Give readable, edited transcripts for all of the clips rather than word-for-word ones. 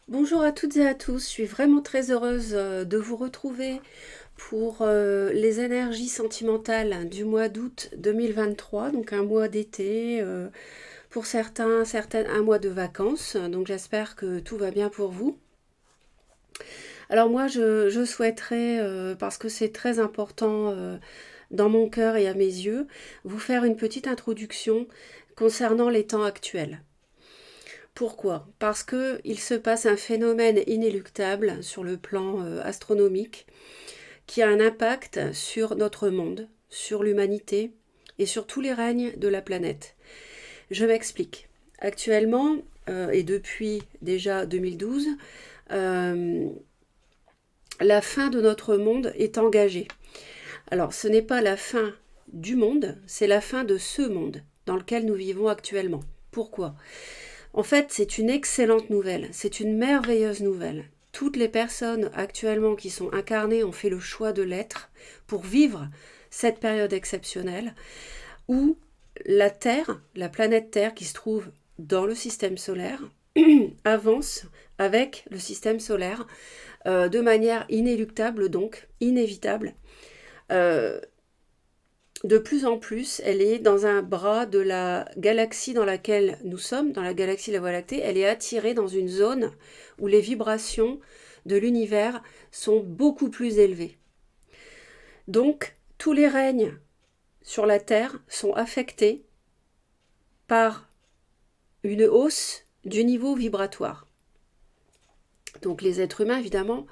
Bonjour à toutes et à tous, je suis vraiment très heureuse de vous retrouver pour les énergies sentimentales du mois d'août 2023, donc un mois d'été, pour certaines un mois de vacances, donc j'espère que tout va bien pour vous. Alors moi je souhaiterais, parce que c'est très important dans mon cœur et à mes yeux, vous faire une petite introduction concernant les temps actuels. Pourquoi? Parce que il se passe un phénomène inéluctable sur le plan astronomique qui a un impact sur notre monde, sur l'humanité et sur tous les règnes de la planète. Je m'explique. Actuellement, et depuis déjà 2012, euh, la fin de notre monde est engagée. Alors, ce n'est pas la fin du monde, c'est la fin de ce monde dans lequel nous vivons actuellement. Pourquoi? En fait, c'est une excellente nouvelle, c'est une merveilleuse nouvelle. Toutes les personnes actuellement qui sont incarnées ont fait le choix de l'être pour vivre cette période exceptionnelle où la Terre, la planète Terre qui se trouve dans le système solaire, avance avec le système solaire de manière inéluctable, donc inévitable. Euh, de plus en plus, elle est dans un bras de la galaxie dans laquelle nous sommes, dans la galaxie de la Voie lactée, elle est attirée dans une zone où les vibrations de l'univers sont beaucoup plus élevées. Donc, tous les règnes sur la Terre sont affectés par une hausse du niveau vibratoire. Donc les êtres humains, évidemment,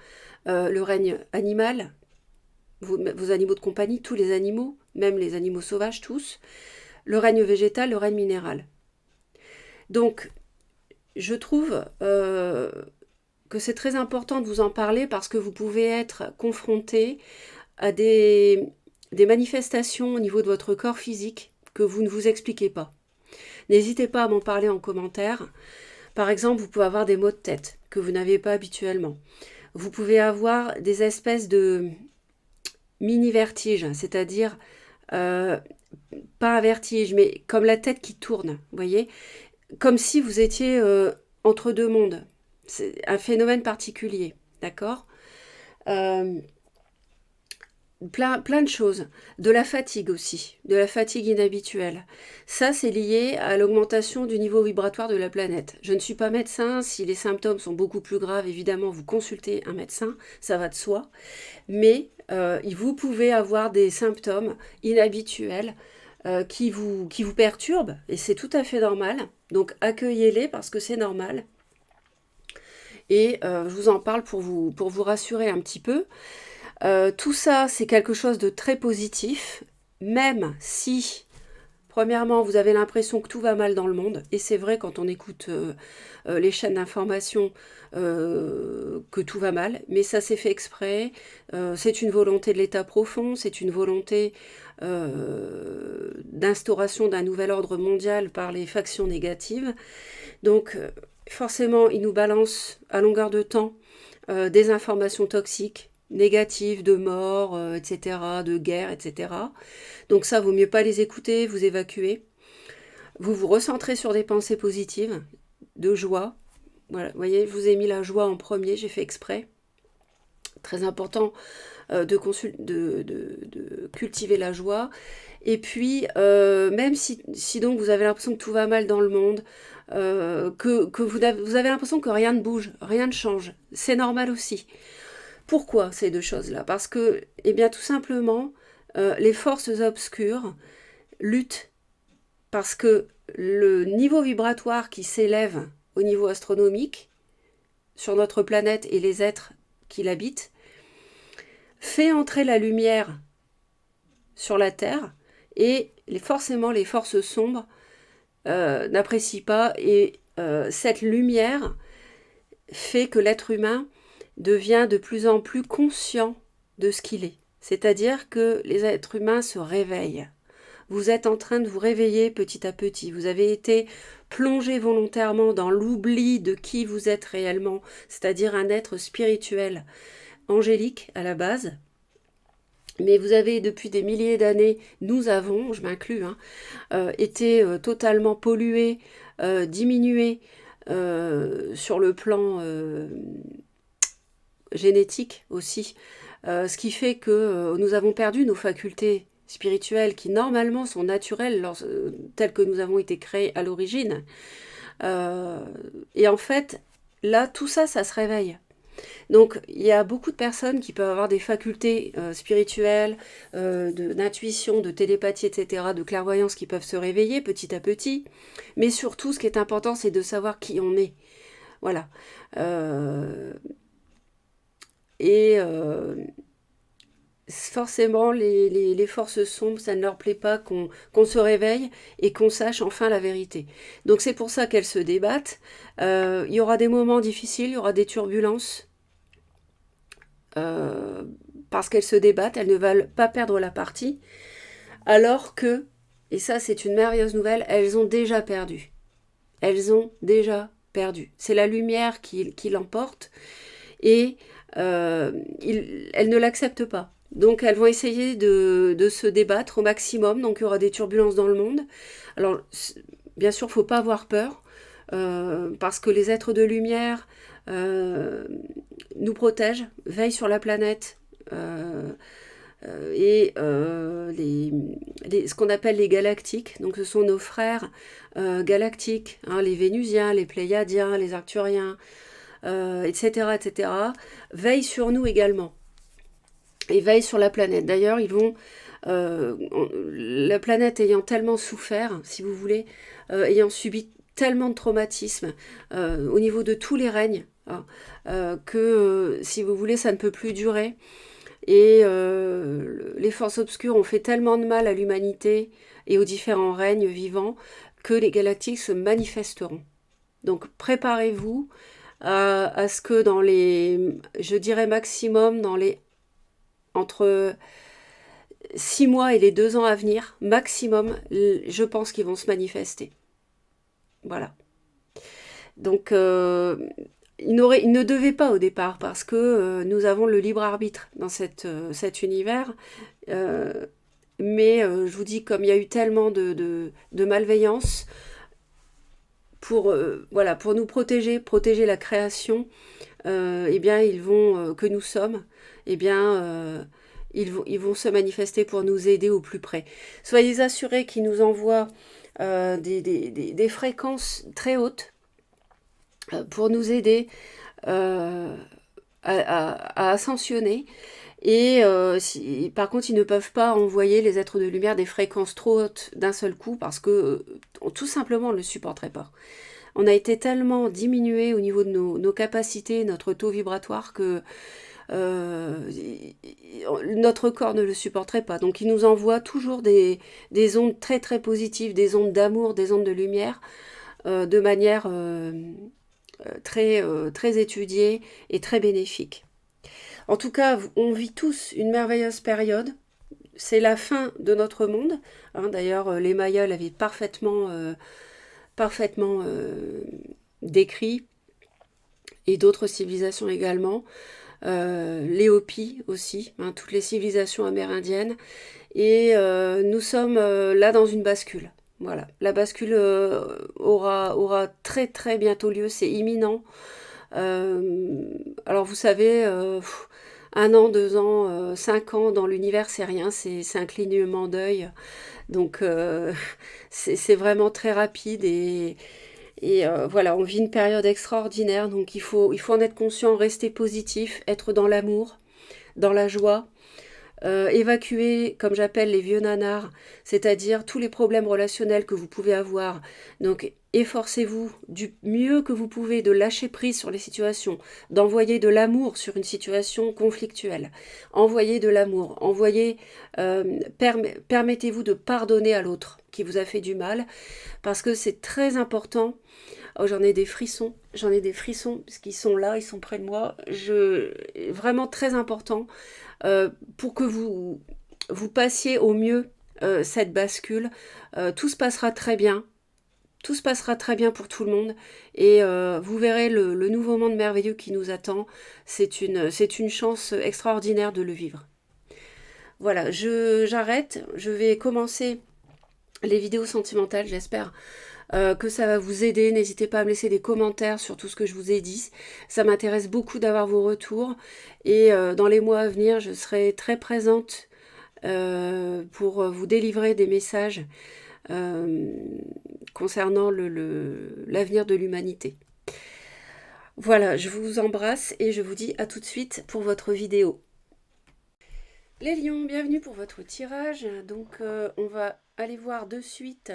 le règne animal, vos animaux de compagnie, tous les animaux, même les animaux sauvages, tous, le règne végétal, le règne minéral. Donc, je trouve que c'est très important de vous en parler parce que vous pouvez être confronté à des manifestations au niveau de votre corps physique que vous ne vous expliquez pas. N'hésitez pas à m'en parler en commentaire. Par exemple, vous pouvez avoir des maux de tête que vous n'avez pas habituellement. Vous pouvez avoir des espèces de mini-vertiges, c'est-à-dire euh, pas un vertige, mais comme la tête qui tourne, vous voyez, comme si vous étiez entre deux mondes. C'est un phénomène particulier, d'accord. euh, plein de choses. De la fatigue aussi, de la fatigue inhabituelle. Ça, c'est lié à l'augmentation du niveau vibratoire de la planète. Je ne suis pas médecin, si les symptômes sont beaucoup plus graves, évidemment, vous consultez un médecin, ça va de soi. Mais vous pouvez avoir des symptômes inhabituels qui vous perturbent, et c'est tout à fait normal. Donc accueillez-les parce que c'est normal. Et je vous en parle pour vous rassurer un petit peu. Tout ça, c'est quelque chose de très positif, même si, premièrement, vous avez l'impression que tout va mal dans le monde, et c'est vrai quand on écoute les chaînes d'information que tout va mal, mais ça c'est fait exprès, c'est une volonté de l'État profond, c'est une volonté d'instauration d'un nouvel ordre mondial par les factions négatives. Donc forcément, ils nous balancent à longueur de temps des informations toxiques, négatives, de mort, etc., de guerre, etc. Donc ça, vaut mieux pas les écouter, vous évacuer. Vous vous recentrez sur des pensées positives, de joie. Voilà, vous voyez, je vous ai mis la joie en premier, j'ai fait exprès. Très important de cultiver la joie. Et puis, même si donc vous avez l'impression que tout va mal dans le monde, que vous avez l'impression que rien ne bouge, rien ne change, c'est normal aussi. Pourquoi ces deux choses-là? Parce que, eh bien, tout simplement, les forces obscures luttent parce que le niveau vibratoire qui s'élève au niveau astronomique sur notre planète et les êtres qui l'habitent fait entrer la lumière sur la Terre et forcément les forces sombres n'apprécient pas et cette lumière fait que l'être humain devient de plus en plus conscient de ce qu'il est. C'est-à-dire que les êtres humains se réveillent. Vous êtes en train de vous réveiller petit à petit. Vous avez été plongé volontairement dans l'oubli de qui vous êtes réellement, c'est-à-dire un être spirituel, angélique à la base. Mais vous avez depuis des milliers d'années, nous avons, je m'inclus, hein, été totalement pollués, diminués, sur le plan génétique aussi. Ce qui fait que nous avons perdu nos facultés spirituelles qui normalement sont naturelles telles que nous avons été créés à l'origine. Et en fait, là, tout ça, ça se réveille. Donc, il y a beaucoup de personnes qui peuvent avoir des facultés spirituelles, d'intuition, de télépathie, etc., de clairvoyance qui peuvent se réveiller petit à petit. Mais surtout, ce qui est important, c'est de savoir qui on est. Voilà. Forcément, les forces sombres, ça ne leur plaît pas qu'on se réveille et qu'on sache enfin la vérité. Donc c'est pour ça qu'elles se débattent. Il y aura des moments difficiles, il y aura des turbulences, parce qu'elles se débattent, elles ne veulent pas perdre la partie, alors que, et ça c'est une merveilleuse nouvelle, elles ont déjà perdu. Elles ont déjà perdu. C'est la lumière qui l'emporte, et elles ne l'acceptent pas. Donc elles vont essayer de se débattre au maximum, donc il y aura des turbulences dans le monde. Alors bien sûr, il ne faut pas avoir peur, parce que les êtres de lumière nous protègent, veillent sur la planète, et ce qu'on appelle les galactiques, donc ce sont nos frères galactiques, hein, les Vénusiens, les Pléiadiens, les Arcturiens, etc., etc., veillent sur nous également. Et veillent sur la planète. D'ailleurs, ils vont, la planète ayant tellement souffert, si vous voulez, ayant subi tellement de traumatismes au niveau de tous les règnes, hein, que, si vous voulez, ça ne peut plus durer. Et les forces obscures ont fait tellement de mal à l'humanité et aux différents règnes vivants que les galactiques se manifesteront. Donc préparez-vous à ce que dans les, je dirais maximum, entre 6 mois et les 2 ans à venir, maximum, je pense qu'ils vont se manifester. Voilà. Donc, ils ne devaient pas au départ, parce que nous avons le libre arbitre dans cet univers. Mais je vous dis, comme il y a eu tellement de malveillance, pour nous protéger la création, eh bien, que nous sommes, eh bien, ils vont se manifester pour nous aider au plus près. Soyez assurés qu'ils nous envoient des fréquences très hautes pour nous aider à ascensionner. Et par contre, ils ne peuvent pas envoyer, les êtres de lumière, des fréquences trop hautes d'un seul coup, parce que tout simplement, on ne le supporterait pas. On a été tellement diminué au niveau de nos capacités, notre taux vibratoire, que notre corps ne le supporterait pas. Donc il nous envoie toujours des ondes très très positives, des ondes d'amour, des ondes de lumière, de manière très étudiée et très bénéfique. En tout cas, on vit tous une merveilleuse période. C'est la fin de notre monde. Hein, d'ailleurs, les Mayas l'avaient parfaitement décrit, et d'autres civilisations également. Les Hopis aussi, hein, toutes les civilisations amérindiennes. Et nous sommes là dans une bascule. Voilà, la bascule aura très très bientôt lieu, c'est imminent. Alors vous savez, 1 an, 2 ans, 5 ans dans l'univers, c'est rien, c'est un clignement d'œil. Donc c'est vraiment très rapide, et voilà, on vit une période extraordinaire, donc il faut en être conscient, rester positif, être dans l'amour, dans la joie, évacuer, comme j'appelle, les vieux nanars, c'est-à-dire tous les problèmes relationnels que vous pouvez avoir. Donc efforcez-vous du mieux que vous pouvez de lâcher prise sur les situations, d'envoyer de l'amour sur une situation conflictuelle. Envoyez de l'amour, permettez-vous de pardonner à l'autre qui vous a fait du mal, parce que c'est très important. Oh, j'en ai des frissons, parce qu'ils sont là, ils sont près de moi. Vraiment très important, pour que vous passiez au mieux cette bascule. Tout se passera très bien. Tout se passera très bien pour tout le monde, et vous verrez le nouveau monde merveilleux qui nous attend. C'est une chance extraordinaire de le vivre. Voilà, j'arrête. Je vais commencer les vidéos sentimentales, j'espère que ça va vous aider. N'hésitez pas à me laisser des commentaires sur tout ce que je vous ai dit. Ça m'intéresse beaucoup d'avoir vos retours. Et dans les mois à venir, je serai très présente pour vous délivrer des messages euh, concernant l'avenir de l'humanité. Voilà, je vous embrasse et je vous dis à tout de suite pour votre vidéo. Les lions, bienvenue pour votre tirage. Donc on va aller voir de suite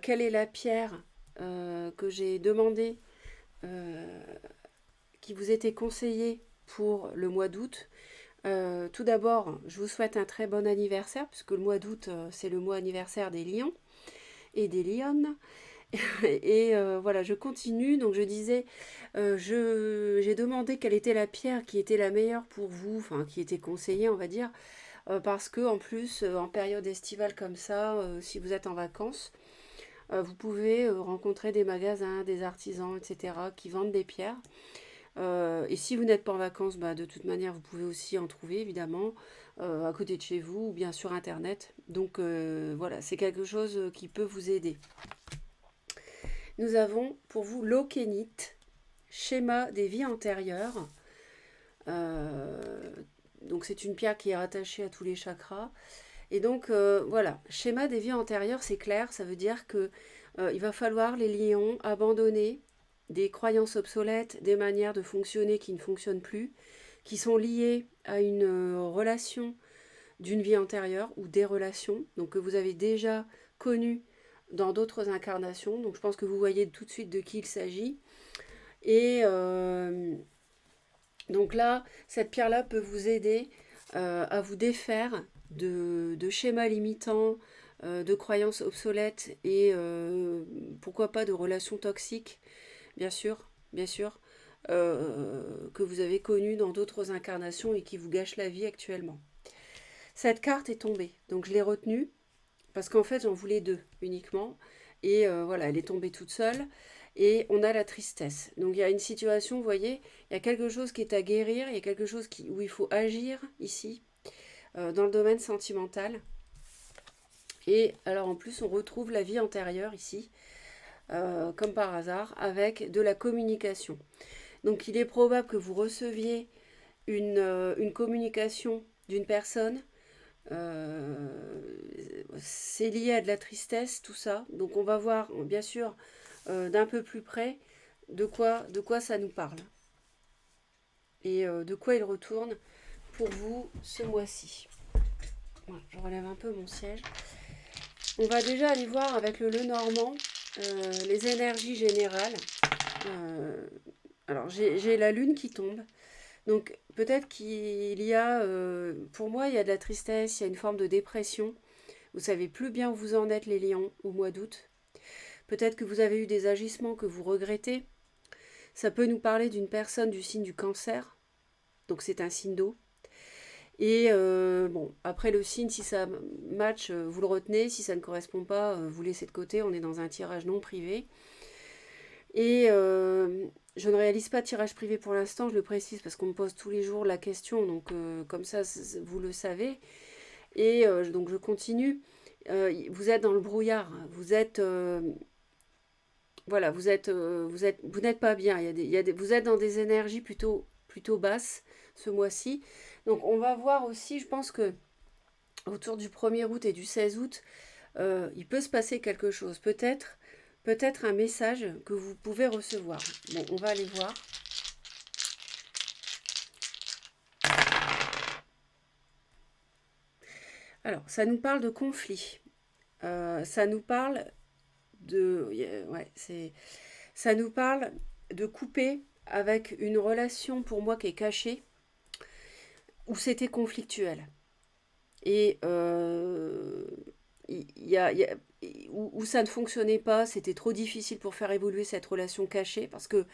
quelle est la pierre que j'ai demandé, qui vous était conseillée pour le mois d'août. Tout d'abord, je vous souhaite un très bon anniversaire, puisque le mois d'août, c'est le mois anniversaire des lions et des lionnes. Et voilà, je continue. Donc je disais, j'ai demandé quelle était la pierre qui était la meilleure pour vous, enfin qui était conseillée, on va dire, parce que en plus, en période estivale comme ça, si vous êtes en vacances, vous pouvez rencontrer des magasins, des artisans, etc., qui vendent des pierres. Et si vous n'êtes pas en vacances, bah, de toute manière, vous pouvez aussi en trouver, évidemment, à côté de chez vous ou bien sur Internet. Donc voilà, c'est quelque chose qui peut vous aider. Nous avons pour vous l'Okénite, schéma des vies antérieures. Donc c'est une pierre qui est rattachée à tous les chakras. Et donc voilà, schéma des vies antérieures, c'est clair, ça veut dire que il va falloir, les lions, abandonner des croyances obsolètes, des manières de fonctionner qui ne fonctionnent plus, qui sont liées à une relation d'une vie antérieure ou des relations, donc que vous avez déjà connues dans d'autres incarnations. Donc je pense que vous voyez tout de suite de qui il s'agit. Et donc là, cette pierre-là peut vous aider à vous défaire de schémas limitants, de croyances obsolètes et pourquoi pas de relations toxiques, bien sûr, que vous avez connues dans d'autres incarnations et qui vous gâchent la vie actuellement. Cette carte est tombée, donc je l'ai retenue parce qu'en fait j'en voulais deux uniquement et voilà, elle est tombée toute seule. Et on a la tristesse. Donc il y a une situation, vous voyez, il y a quelque chose qui est à guérir, il y a quelque chose où il faut agir ici, dans le domaine sentimental. Et alors en plus, on retrouve la vie antérieure ici, comme par hasard, avec de la communication. Donc il est probable que vous receviez une communication d'une personne. C'est lié à de la tristesse, tout ça. Donc on va voir, bien sûr, d'un peu plus près de quoi ça nous parle. Et de quoi il retourne pour vous ce mois-ci. Voilà, je relève un peu mon siège. On va déjà aller voir avec le Lenormand les énergies générales. Alors j'ai la lune qui tombe. Donc peut-être qu'il y a, pour moi, il y a de la tristesse, il y a une forme de dépression. Vous savez plus bien où vous en êtes, les lions, au mois d'août. Peut-être que vous avez eu des agissements que vous regrettez. Ça peut nous parler d'une personne du signe du cancer. Donc c'est un signe d'eau. Et bon, après le signe, si ça match, vous le retenez. Si ça ne correspond pas, vous laissez de côté. On est dans un tirage non privé. Et je ne réalise pas de tirage privé pour l'instant, je le précise parce qu'on me pose tous les jours la question. Donc comme ça, vous le savez. Et donc je continue. Vous êtes dans le brouillard. Vous êtes... voilà, vous n'êtes pas bien. Vous êtes dans des énergies plutôt basses ce mois-ci. Donc on va voir aussi, je pense que autour du 1er août et du 16 août, il peut se passer quelque chose. Peut-être un message que vous pouvez recevoir. Bon, on va aller voir. Alors, ça nous parle de conflit. Ça nous parle ça nous parle de couper avec une relation pour moi qui est cachée, où c'était conflictuel. Et où ça ne fonctionnait pas, c'était trop difficile pour faire évoluer cette relation cachée, parce que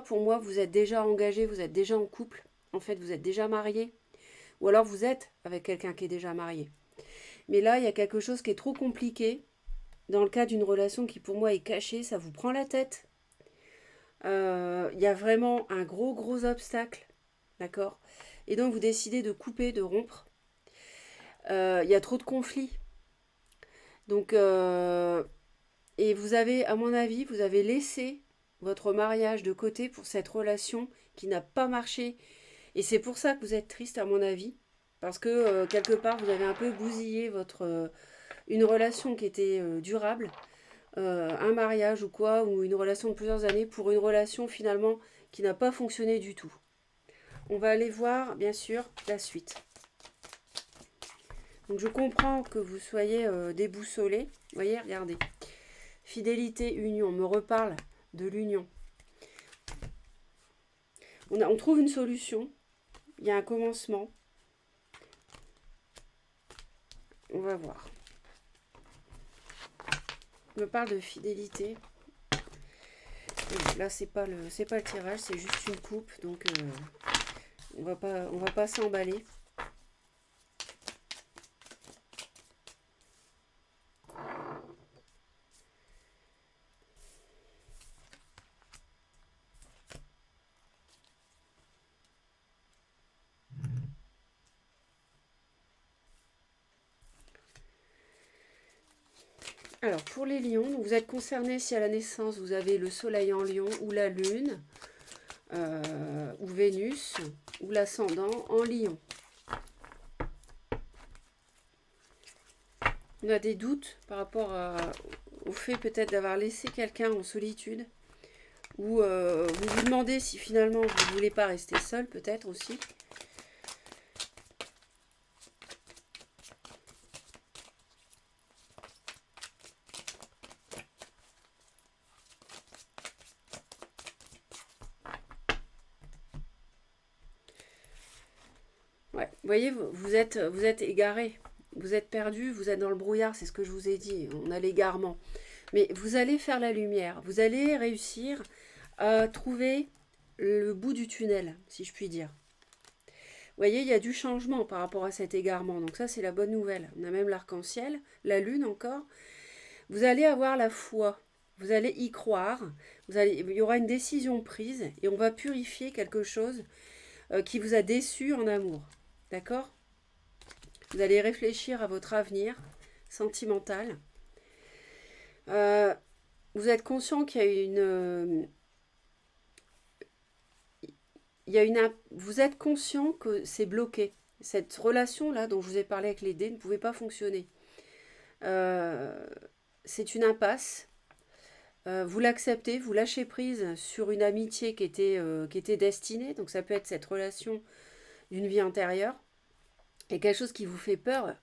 pour moi, vous êtes déjà engagé, vous êtes déjà en couple, en fait, vous êtes déjà marié, ou alors vous êtes avec quelqu'un qui est déjà marié. Mais là, il y a quelque chose qui est trop compliqué, dans le cas d'une relation qui pour moi est cachée, ça vous prend la tête. Il y a vraiment un gros obstacle, d'accord? Et donc vous décidez de couper, de rompre. Il y a trop de conflits. Donc Et vous avez, à mon avis, vous avez laissé votre mariage de côté pour cette relation qui n'a pas marché. Et c'est pour ça que vous êtes triste, à mon avis. Parce que quelque part, vous avez un peu bousillé une relation qui était durable, un mariage ou quoi, ou une relation de plusieurs années pour une relation finalement qui n'a pas fonctionné du tout. On va aller voir, bien sûr, la suite. Donc je comprends que vous soyez déboussolé. Vous voyez, regardez. Fidélité, union. On me reparle de l'union. On trouve une solution. Il y a un commencement. On va voir. On me parle de fidélité. Là, c'est pas le tirage, c'est juste une coupe. Donc, on va pas s'emballer. Alors, pour les lions, vous êtes concernés si à la naissance, vous avez le soleil en lion ou la lune, ou Vénus, ou l'ascendant en lion. On a des doutes par rapport au fait peut-être d'avoir laissé quelqu'un en solitude, ou vous vous demandez si finalement vous ne voulez pas rester seul, peut-être aussi. Ouais, vous voyez, vous êtes égaré, vous êtes perdu, vous êtes dans le brouillard, c'est ce que je vous ai dit, on a l'égarement. Mais vous allez faire la lumière, vous allez réussir à trouver le bout du tunnel, si je puis dire. Vous voyez, il y a du changement par rapport à cet égarement, donc ça c'est la bonne nouvelle. On a même l'arc-en-ciel, la lune encore. Vous allez avoir la foi, vous allez y croire, il y aura une décision prise et on va purifier quelque chose qui vous a déçu en amour. D'accord? Vous allez réfléchir à votre avenir sentimental. Vous êtes conscient qu'il y a vous êtes conscient que c'est bloqué. Cette relation-là dont je vous ai parlé avec les dés ne pouvait pas fonctionner. C'est une impasse. Vous l'acceptez, vous lâchez prise sur une amitié qui était destinée. Donc ça peut être cette relation d'une vie antérieure. Et quelque chose qui vous fait peur.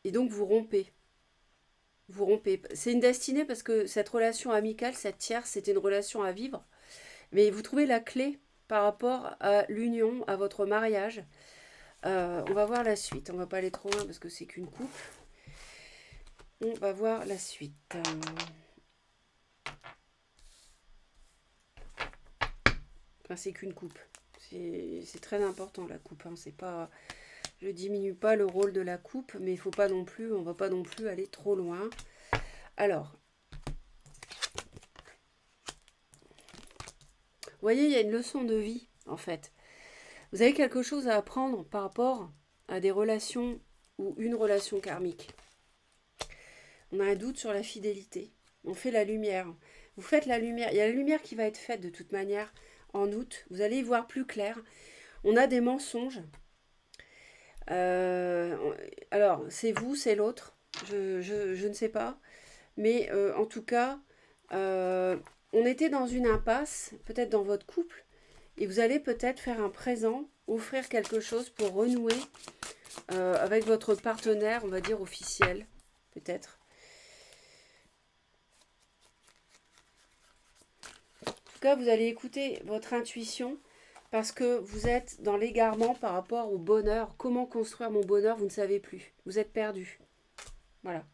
Et donc vous rompez. Vous rompez. C'est une destinée parce que cette relation amicale, cette tierce, c'était une relation à vivre. Mais vous trouvez la clé par rapport à l'union, à votre mariage. On va voir la suite. On va pas aller trop loin parce que c'est qu'une coupe. On va voir la suite. Enfin, c'est qu'une coupe. C'est très important la coupe. Hein. C'est pas, je diminue pas le rôle de la coupe, mais il faut pas non plus, on va pas non plus aller trop loin. Alors, vous voyez, il y a une leçon de vie en fait. Vous avez quelque chose à apprendre par rapport à des relations ou une relation karmique. On a un doute sur la fidélité. On fait la lumière. Vous faites la lumière. Il y a la lumière qui va être faite de toute manière en août. Vous allez y voir plus clair. On a des mensonges. Alors, c'est vous, c'est l'autre. Je ne sais pas. Mais en tout cas, on était dans une impasse, peut-être dans votre couple. Et vous allez peut-être faire un présent, offrir quelque chose pour renouer avec votre partenaire, on va dire officiel, peut-être. En tout cas, vous allez écouter votre intuition parce que vous êtes dans l'égarement par rapport au bonheur. Comment construire mon bonheur, vous ne savez plus. Vous êtes perdu. Voilà.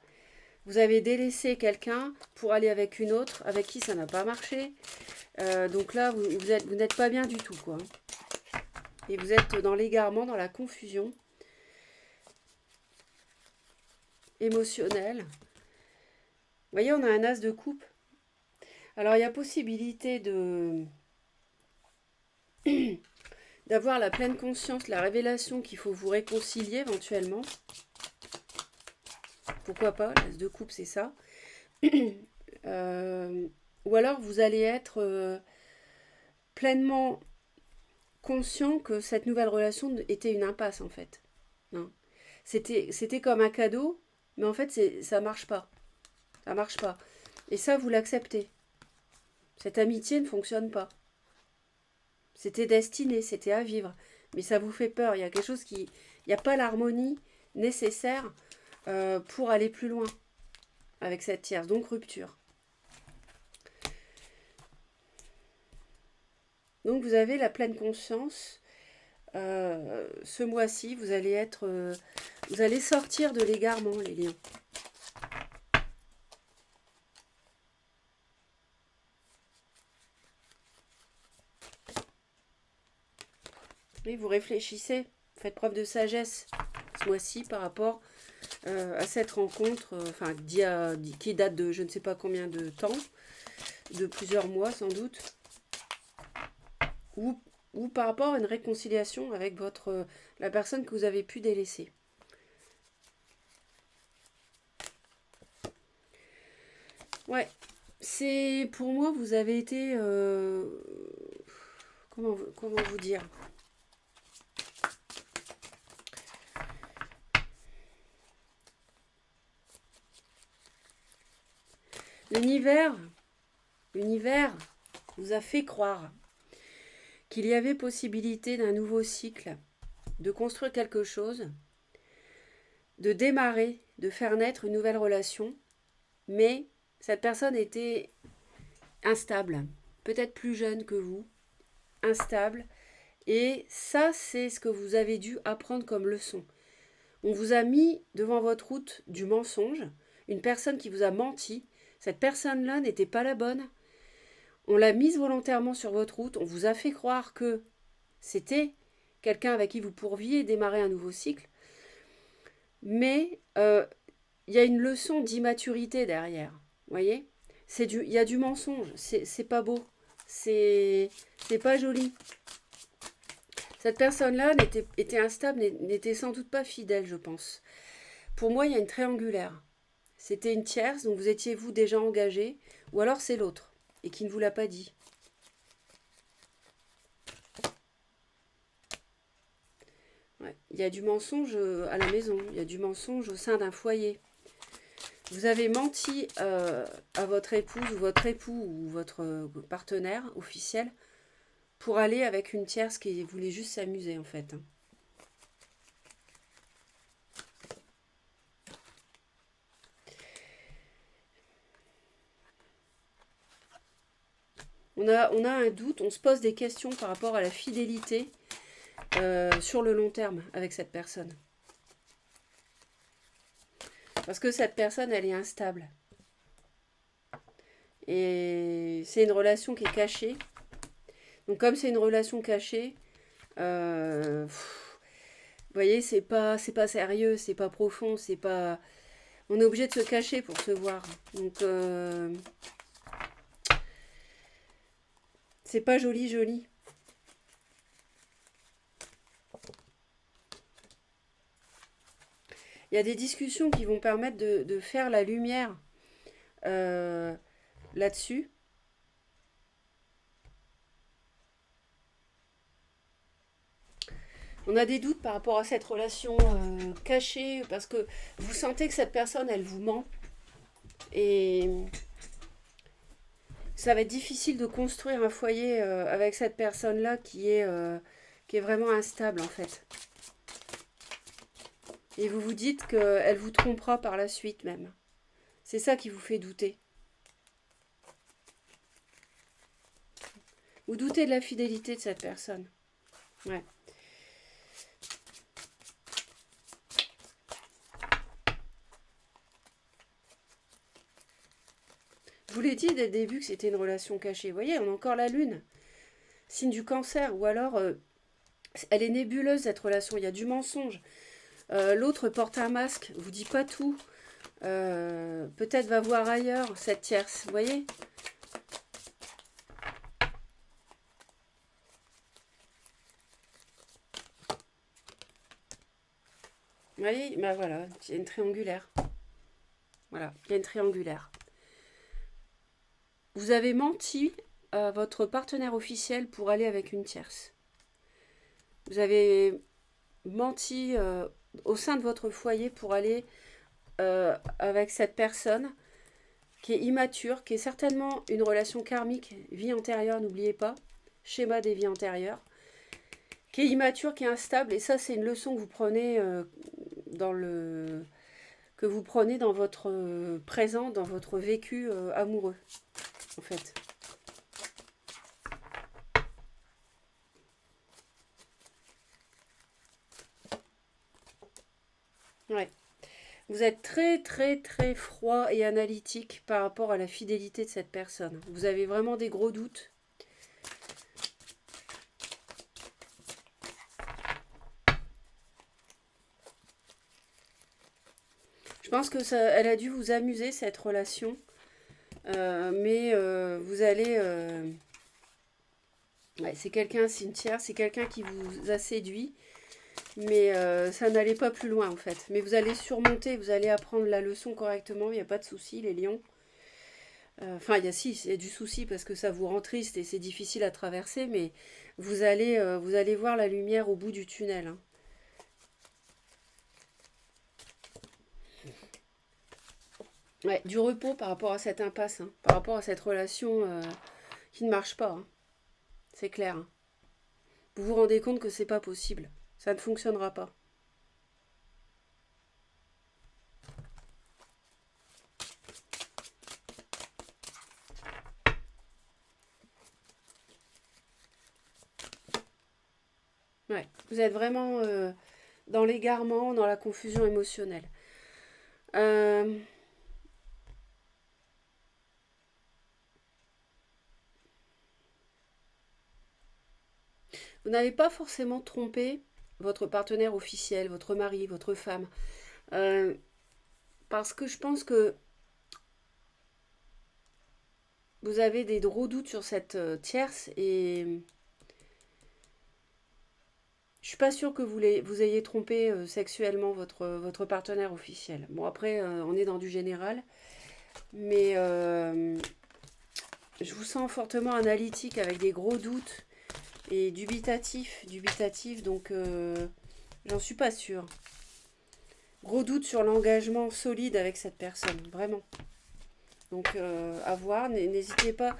Vous avez délaissé quelqu'un pour aller avec une autre avec qui ça n'a pas marché. Donc là, vous n'êtes pas bien du tout, quoi. Et vous êtes dans l'égarement, dans la confusion émotionnelle. Vous voyez, on a un as de coupe. Alors, il y a possibilité d'avoir la pleine conscience, la révélation qu'il faut vous réconcilier éventuellement. Pourquoi pas, l'as de coupe, c'est ça. Euh, ou alors vous allez être pleinement conscient que cette nouvelle relation était une impasse en fait. Hein. C'était comme un cadeau, mais en fait ça marche pas. Ça marche pas. Et ça, vous l'acceptez. Cette amitié ne fonctionne pas. C'était destiné, c'était à vivre. Mais ça vous fait peur. Il y a quelque chose qui... Il n'y a pas l'harmonie nécessaire pour aller plus loin avec cette tierce. Donc rupture. Donc vous avez la pleine conscience. Ce mois-ci, vous allez être... vous allez sortir de l'égarement, les lions. Oui, vous réfléchissez, vous faites preuve de sagesse ce mois-ci par rapport à cette rencontre, qui date de je ne sais pas combien de temps, de plusieurs mois sans doute, ou par rapport à une réconciliation avec la personne que vous avez pu délaisser. Ouais, c'est pour moi, vous avez été... comment vous dire? L'univers vous a fait croire qu'il y avait possibilité d'un nouveau cycle, de construire quelque chose, de démarrer, de faire naître une nouvelle relation, mais cette personne était instable, peut-être plus jeune que vous, instable, et ça, c'est ce que vous avez dû apprendre comme leçon. On vous a mis devant votre route du mensonge, une personne qui vous a menti, cette personne-là n'était pas la bonne, on l'a mise volontairement sur votre route, on vous a fait croire que c'était quelqu'un avec qui vous pourriez démarrer un nouveau cycle, mais il y a une leçon d'immaturité derrière, vous voyez, il y a du mensonge, c'est pas beau, c'est pas joli. Cette personne-là était instable, n'était sans doute pas fidèle, je pense. Pour moi, il y a une triangulaire. C'était une tierce, donc vous étiez vous déjà engagé, ou alors c'est l'autre, et qui ne vous l'a pas dit. Ouais. Il y a du mensonge à la maison, il y a du mensonge au sein d'un foyer. Vous avez menti à votre épouse ou votre époux ou votre partenaire officiel pour aller avec une tierce qui voulait juste s'amuser en fait. On a un doute, on se pose des questions par rapport à la fidélité sur le long terme avec cette personne. Parce que cette personne, elle est instable. Et c'est une relation qui est cachée. Donc comme c'est une relation cachée, vous voyez, c'est pas sérieux, c'est pas profond, c'est pas... On est obligé de se cacher pour se voir. Donc c'est pas joli, joli. Il y a des discussions qui vont permettre de faire la lumière là-dessus. On a des doutes par rapport à cette relation cachée, parce que vous sentez que cette personne, elle vous ment. Et ça va être difficile de construire un foyer avec cette personne-là qui est vraiment instable, en fait. Et vous vous dites qu'elle vous trompera par la suite, même. C'est ça qui vous fait douter. Vous doutez de la fidélité de cette personne. Ouais. Je vous l'ai dit dès le début que c'était une relation cachée. Vous voyez, on a encore la lune. Signe du cancer. Ou alors, elle est nébuleuse, cette relation. Il y a du mensonge. L'autre porte un masque. Vous dit pas tout. Peut-être va voir ailleurs, cette tierce. Vous voyez ? Vous voyez ? Ben voilà, il y a une triangulaire. Voilà, il y a une triangulaire. Vous avez menti à votre partenaire officiel pour aller avec une tierce. Vous avez menti au sein de votre foyer pour aller avec cette personne qui est immature, qui est certainement une relation karmique, vie antérieure, n'oubliez pas, schéma des vies antérieures, qui est immature, qui est instable, et ça c'est une leçon que vous prenez dans votre présent, dans votre vécu amoureux, en fait. Ouais. Vous êtes très très très froid et analytique par rapport à la fidélité de cette personne. Vous avez vraiment des gros doutes. Je pense que elle a dû vous amuser cette relation, mais vous allez... ouais, c'est quelqu'un, c'est une tierce, c'est quelqu'un qui vous a séduit, mais ça n'allait pas plus loin en fait. Mais vous allez surmonter, vous allez apprendre la leçon correctement, il n'y a pas de souci les lions. Enfin, il y a du souci parce que ça vous rend triste et c'est difficile à traverser, mais vous allez voir la lumière au bout du tunnel. Hein. Ouais, du repos par rapport à cette impasse, hein, par rapport à cette relation qui ne marche pas. Hein. C'est clair. Hein. Vous vous rendez compte que c'est pas possible. Ça ne fonctionnera pas. Ouais, vous êtes vraiment dans l'égarement, dans la confusion émotionnelle. Euh, vous n'avez pas forcément trompé votre partenaire officiel, votre mari, votre femme. Euh, parce que je pense que vous avez des gros doutes sur cette tierce et je suis pas sûre que vous ayez trompé sexuellement votre partenaire officiel. Bon, après, on est dans du général, mais je vous sens fortement analytique avec des gros doutes et dubitatif, donc j'en suis pas sûre. Gros doute sur l'engagement solide avec cette personne, vraiment. Donc à voir, n'hésitez pas,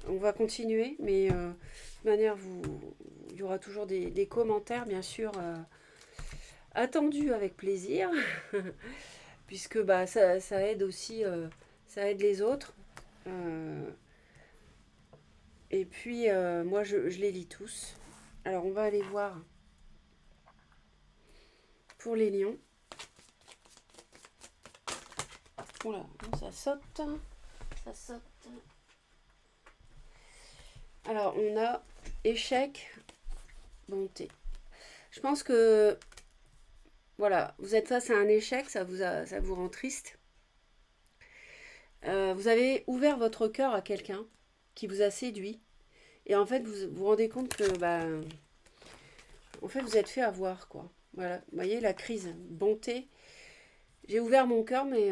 on va continuer, mais de toute manière, il y aura toujours des commentaires, bien sûr, attendus avec plaisir, puisque bah, ça aide aussi, ça aide les autres. Euh, et puis, moi, je les lis tous. Alors, on va aller voir pour les lions. Oula, ça saute, ça saute. Alors, on a échec, bonté. Je pense que, voilà, vous êtes face à un échec, ça vous rend triste. Vous avez ouvert votre cœur à quelqu'un qui vous a séduit. Et en fait, vous vous rendez compte que, bah, en fait, vous êtes fait avoir, quoi. Voilà, vous voyez, la crise, bonté. J'ai ouvert mon cœur, mais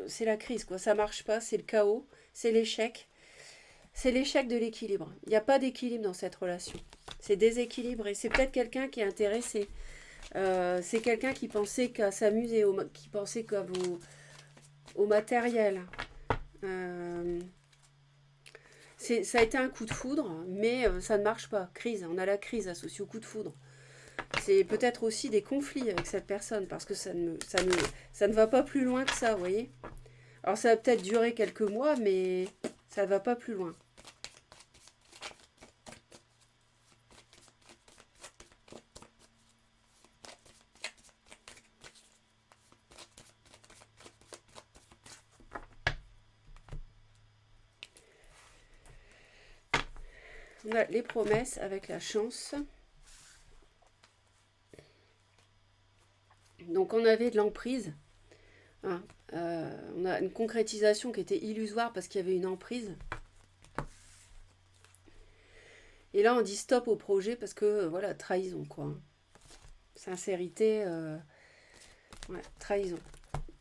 c'est la crise, quoi. Ça marche pas, c'est le chaos, c'est l'échec. C'est l'échec de l'équilibre. Il n'y a pas d'équilibre dans cette relation. C'est déséquilibré. C'est peut-être quelqu'un qui est intéressé. C'est quelqu'un qui pensait qu'à s'amuser, qui pensait au matériel. Euh, ça a été un coup de foudre, mais ça ne marche pas. Crise, on a la crise associée au coup de foudre. C'est peut-être aussi des conflits avec cette personne, parce que ça ne va pas plus loin que ça, vous voyez. Alors ça va peut-être durer quelques mois, mais ça ne va pas plus loin. On a les promesses avec la chance. Donc on avait de l'emprise. Hein. On a une concrétisation qui était illusoire parce qu'il y avait une emprise. Et là on dit stop au projet parce que voilà, trahison quoi. Sincérité, ouais, trahison.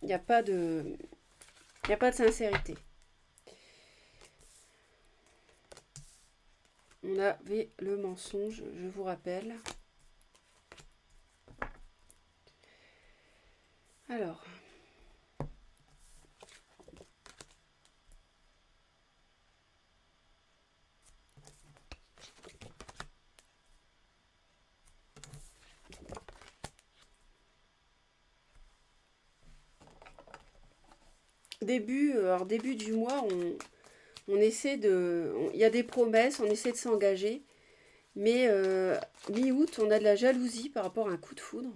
Il n'y a pas de... Il n'y a pas de sincérité. On avait le mensonge, je vous rappelle. Alors, début du mois, on essaie de... Il y a des promesses, on essaie de s'engager. Mais mi-août, on a de la jalousie par rapport à un coup de foudre.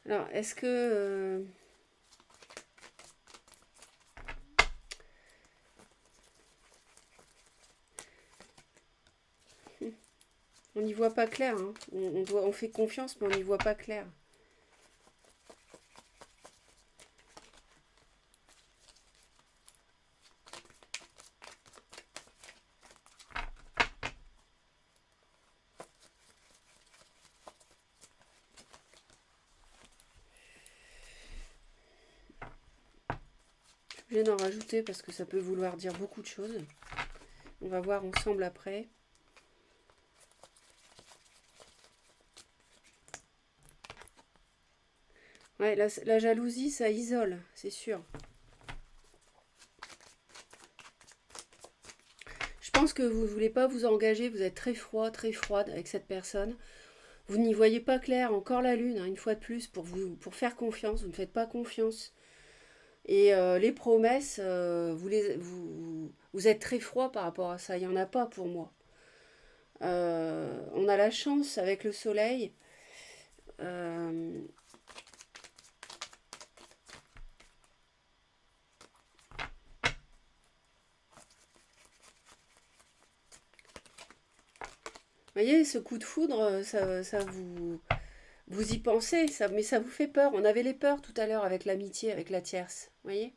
Alors, est-ce que... on n'y voit pas clair, hein. On fait confiance, mais on n'y voit pas clair. Je viens d'en rajouter parce que ça peut vouloir dire beaucoup de choses. On va voir ensemble après. Ouais, la jalousie, ça isole, c'est sûr. Je pense que vous ne voulez pas vous engager, vous êtes très froid, très froide avec cette personne. Vous n'y voyez pas clair, encore la lune, hein, une fois de plus, pour faire confiance, vous ne faites pas confiance. Et les promesses, vous êtes très froid par rapport à ça, il n'y en a pas pour moi. On a la chance avec le soleil. euh, Vous voyez, ce coup de foudre, ça vous y pensez, mais ça vous fait peur. On avait les peurs tout à l'heure avec l'amitié, avec la tierce. Vous voyez,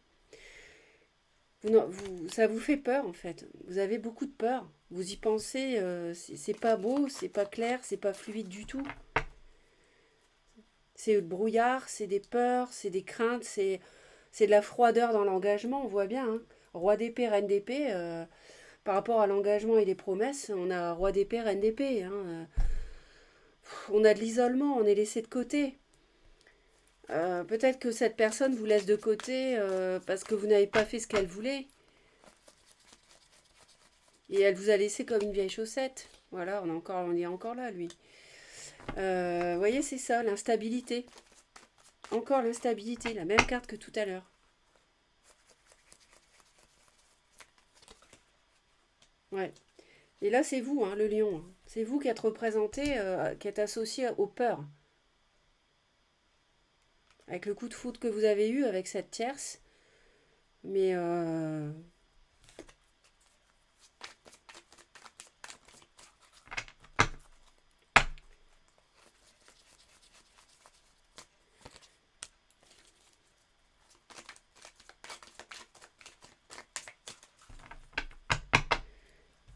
ça vous fait peur en fait. Vous avez beaucoup de peur. Vous y pensez, c'est pas beau, c'est pas clair, c'est pas fluide du tout. C'est le brouillard, c'est des peurs, c'est des craintes, c'est de la froideur dans l'engagement, on voit bien, hein. Roi d'épée, reine d'épée, par rapport à l'engagement et les promesses, on a roi d'épée, reine d'épée, hein. On a de l'isolement, on est laissé de côté. Peut-être que cette personne vous laisse de côté parce que vous n'avez pas fait ce qu'elle voulait. Et elle vous a laissé comme une vieille chaussette. Voilà, on est encore là, lui. Vous voyez, c'est ça, l'instabilité. Encore l'instabilité, la même carte que tout à l'heure. Ouais. Et là, c'est vous, hein, le lion, hein. C'est vous qui êtes représenté, qui êtes associé aux peurs. Avec le coup de foudre que vous avez eu avec cette tierce. Mais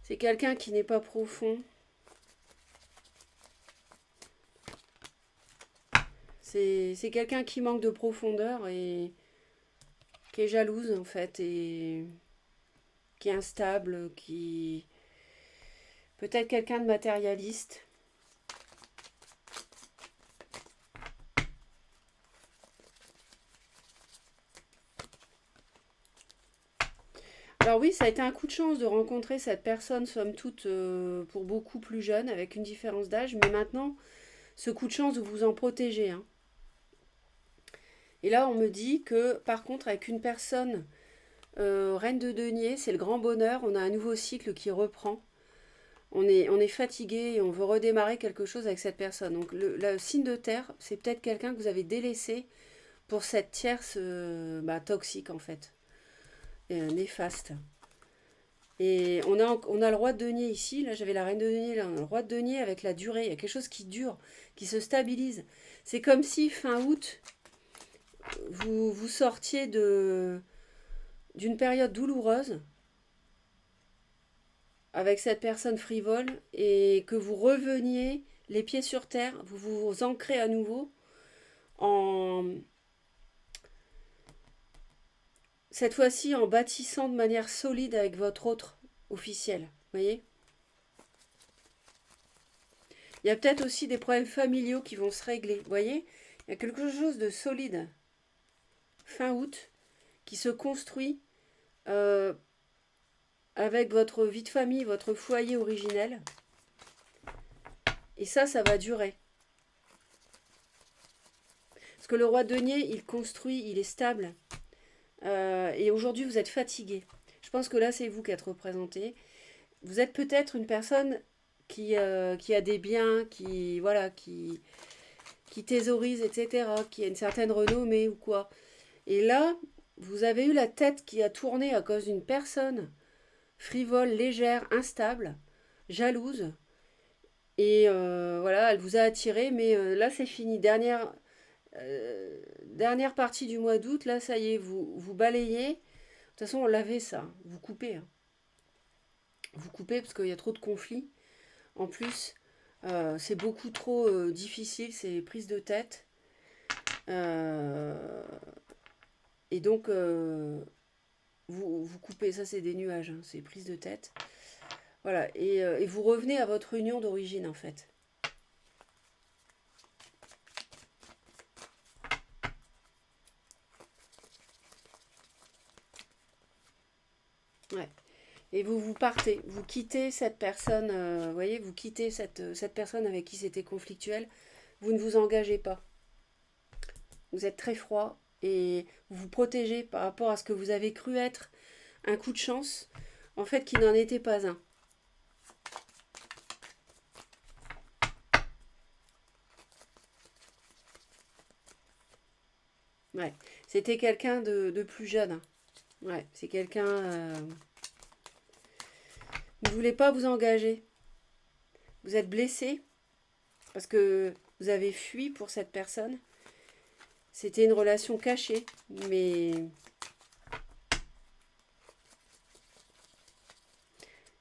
c'est quelqu'un qui n'est pas profond. C'est quelqu'un qui manque de profondeur et qui est jalouse en fait et qui est instable, qui peut-être quelqu'un de matérialiste. Alors oui, ça a été un coup de chance de rencontrer cette personne, somme toute, pour beaucoup plus jeune, avec une différence d'âge, mais maintenant, ce coup de chance, vous vous en protégez, hein. Et là, on me dit que, par contre, avec une personne, reine de denier, c'est le grand bonheur, on a un nouveau cycle qui reprend. On est fatigué et on veut redémarrer quelque chose avec cette personne. Donc le signe de terre, c'est peut-être quelqu'un que vous avez délaissé pour cette tierce toxique en fait, et, néfaste. Et on a le roi de denier ici, là j'avais la reine de denier, là on a le roi de denier avec la durée, il y a quelque chose qui dure, qui se stabilise. C'est comme si fin août, vous sortiez d'une période douloureuse avec cette personne frivole et que vous reveniez les pieds sur terre, vous vous ancrez à nouveau en cette fois-ci en bâtissant de manière solide avec votre autre officiel. Vous voyez? Il y a peut-être aussi des problèmes familiaux qui vont se régler. Vous voyez? Il y a quelque chose de solide fin août qui se construit euh, avec votre vie de famille, votre foyer originel. Et ça va durer. Parce que le roi denier, il construit, il est stable. Et aujourd'hui, vous êtes fatigué. Je pense que là, c'est vous qui êtes représenté. Vous êtes peut-être une personne qui a des biens, qui thésaurise, etc., qui a une certaine renommée ou quoi. Et là, vous avez eu la tête qui a tourné à cause d'une personne frivole, légère, instable, jalouse. Et voilà, elle vous a attiré, mais là, c'est fini. Dernière partie du mois d'août, là, ça y est, vous balayez. De toute façon, on l'avait ça. Vous coupez. Hein. Vous coupez parce qu'il y a trop de conflits. En plus, c'est beaucoup trop difficile, c'est prise de tête. Et donc, vous coupez. Ça, c'est des nuages, hein, c'est prise de tête. Voilà, et vous revenez à votre union d'origine, en fait. Ouais. Et vous partez, vous quittez cette personne, vous voyez, vous quittez cette personne avec qui c'était conflictuel. Vous ne vous engagez pas. Vous êtes très froid et vous vous protégez par rapport à ce que vous avez cru être un coup de chance, en fait, qui n'en était pas un. Ouais, c'était quelqu'un de plus jeune. Ouais, c'est quelqu'un... vous ne voulez pas vous engager. Vous êtes blessé parce que vous avez fui pour cette personne. C'était une relation cachée, mais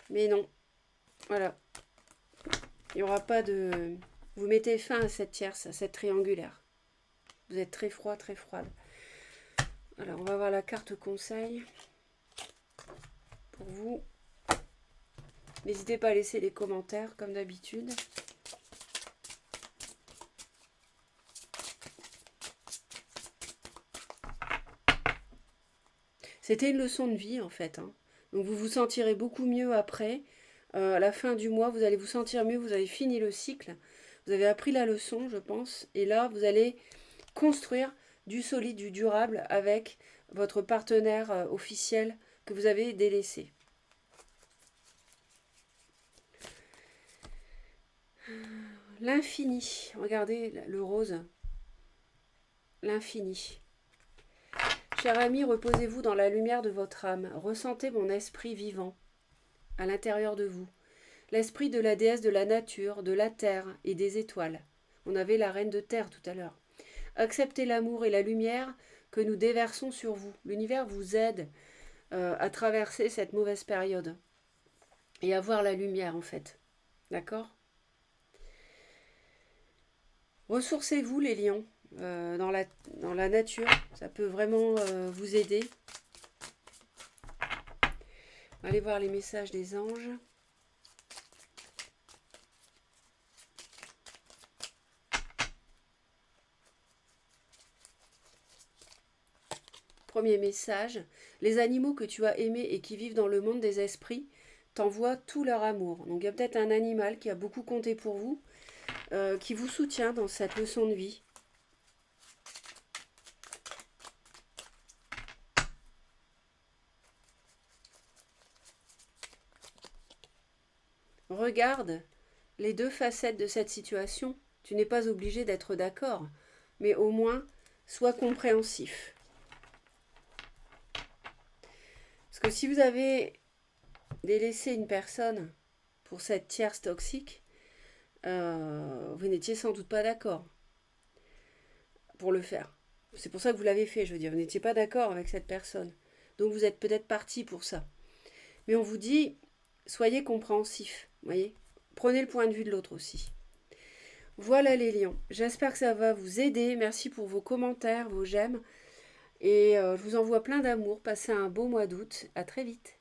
non. Voilà. Il n'y aura pas de... Vous mettez fin à cette tierce, à cette triangulaire. Vous êtes très froid, très froide. Alors, on va voir la carte conseil pour vous. N'hésitez pas à laisser les commentaires, comme d'habitude. C'était une leçon de vie, en fait. Hein. Donc, vous vous sentirez beaucoup mieux après. À la fin du mois, vous allez vous sentir mieux. Vous avez fini le cycle. Vous avez appris la leçon, je pense. Et là, vous allez construire du solide, du durable avec votre partenaire officiel que vous avez délaissé. L'infini. Regardez le rose. L'infini. Cher ami, reposez-vous dans la lumière de votre âme. Ressentez mon esprit vivant à l'intérieur de vous. L'esprit de la déesse de la nature, de la terre et des étoiles. On avait la reine de terre tout à l'heure. Acceptez l'amour et la lumière que nous déversons sur vous. L'univers vous aide à traverser cette mauvaise période et à voir la lumière en fait. D'accord ? Ressourcez-vous les lions dans la nature. Ça peut vraiment vous aider. Allez voir les messages des anges. Premier message, les animaux que tu as aimés et qui vivent dans le monde des esprits t'envoient tout leur amour. Donc il y a peut-être un animal qui a beaucoup compté pour vous, qui vous soutient dans cette leçon de vie. Regarde les deux facettes de cette situation. Tu n'es pas obligé d'être d'accord, mais au moins sois compréhensif. Parce que si vous avez délaissé une personne pour cette tierce toxique, vous n'étiez sans doute pas d'accord pour le faire. C'est pour ça que vous l'avez fait, je veux dire. Vous n'étiez pas d'accord avec cette personne. Donc vous êtes peut-être parti pour ça. Mais on vous dit, soyez compréhensif, voyez. Prenez le point de vue de l'autre aussi. Voilà les lions. J'espère que ça va vous aider. Merci pour vos commentaires, vos j'aime. Et je vous envoie plein d'amour. Passez un beau mois d'août. À très vite.